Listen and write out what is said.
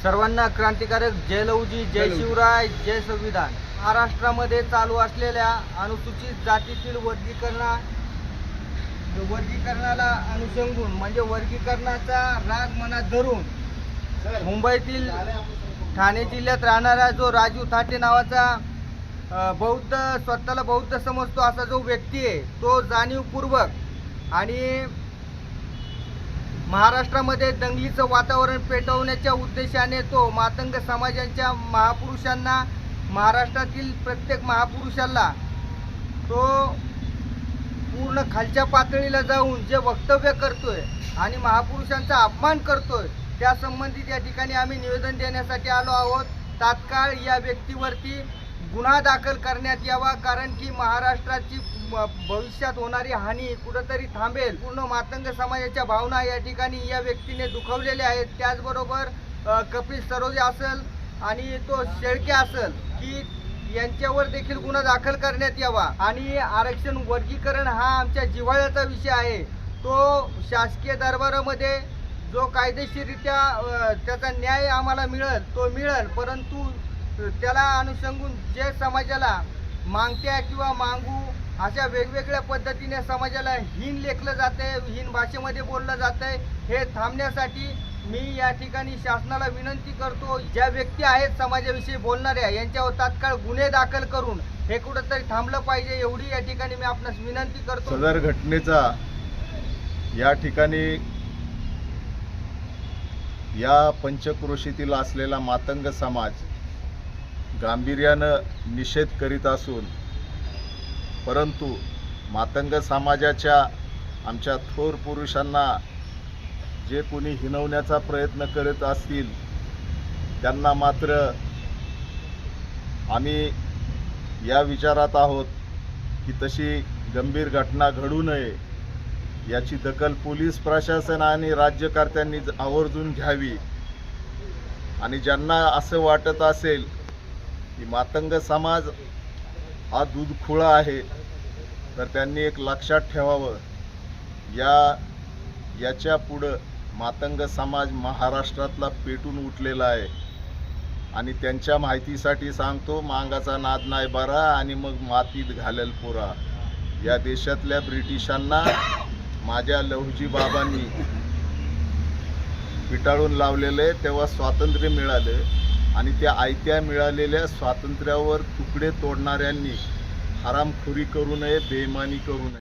सर्वांना क्रांतिकारक जय लवजी, जय शिवराय, जय संविधान। महाराष्ट्रामध्ये चालू असलेल्या अनुसूचित जातीतील वर्गीकरणाला अनुसंगून म्हणजे वर्गीकरणाचा राग मनात धरून मुंबईतील ठाणे जिल्ह्यात राहणारा जो राजू थाटे नावाचा स्वतःला बौद्ध समजतो असा जो व्यक्ती आहे, तो जाणीवपूर्वक आणि महाराष्ट्रामध्ये दंगलीचं वातावरण पेटवण्याच्या उद्देशाने तो मातंग समाजाच्या महापुरुषांना, महाराष्ट्रातील प्रत्येक महापुरुषाला तो पूर्ण खालच्या पातळीला जाऊन जे वक्तव्य करतोय आणि महापुरुषांचा अपमान करतोय, त्या संबंधित या ठिकाणी आम्ही निवेदन देण्यासाठी आलो आहोत। तात्काळ या व्यक्तीवरती गुन्हा दाखल करण्यात यावा, कारण की महाराष्ट्राची भविष्यात होणारी हानी कुठेतरी थांबेल। पूर्ण मातंग समाजाच्या भावना या ठिकाणी या व्यक्तीने दुखावलेल्या आहेत। त्याचबरोबर कपिल सरोदे असेल आणि तो शेळके असेल की यांच्यावर देखील गुन्हा दाखल करण्यात यावा। आणि आरक्षण वर्गीकरण हा आमच्या जिव्हाळ्याचा विषय आहे। तो शासकीय दरबारामध्ये जो कायदेशीररित्या त्याचा न्याय आम्हाला मिळेल तो मिळेल, परंतु त्याला अनुसंगून जे समाजाला मागत्या किंवा मागू अशा वेगवेगळ्या पद्धतीने समाजाला हीन लेखलं जाते, हीन भाषेमध्ये बोललं जातंय, हे थांबण्यासाठी मी या ठिकाणी शासनाला विनंती करतो। ज्या व्यक्ती आहेत समाजाविषयी बोलणाऱ्या यांच्यावर तात्काळ गुन्हे दाखल करून हे कुठंतरी थांबलं पाहिजे, एवढी या ठिकाणी मी आपणास विनंती करतो। सदर घटनेचा या ठिकाणी या पंचक्रोशीतील असलेला मातंग समाज गांभीर्यानं निषेध करीत असून, परंतु मातंग समाजाच्या आमच्या थोर पुरुषांना जे कोणी हिणवण्याचा प्रयत्न करत असतील त्यांना मात्र आम्ही या विचारात आहोत की तशी गंभीर घटना घडू नये, याची दखल पोलीस प्रशासन आणि राज्यकर्त्यांनी आवर्जून घ्यावी। आणि ज्यांना असं वाटत असेल की मातंग समाज हा दूधखुळा आहे, तर त्यांनी एक लक्षात ठेवावं, याच्या पुढं मातंग समाज महाराष्ट्रातला पेटून उठलेला आहे। आणि त्यांच्या माहितीसाठी सांगतो, मांगाचा नाद नाही बरा आणि मग मातीत घालेल पुरा। या देशातल्या ब्रिटिशांना माझ्या लहुजी बाबांनी पिटाळून लावलेले तेव्हा स्वातंत्र्य मिळाले, आणि त्या आयत्या मिळालेल्या स्वातंत्र्यावर तुकडे तोडणाऱ्यांनी हरामखोरी करू नये, बेईमानी करू नये।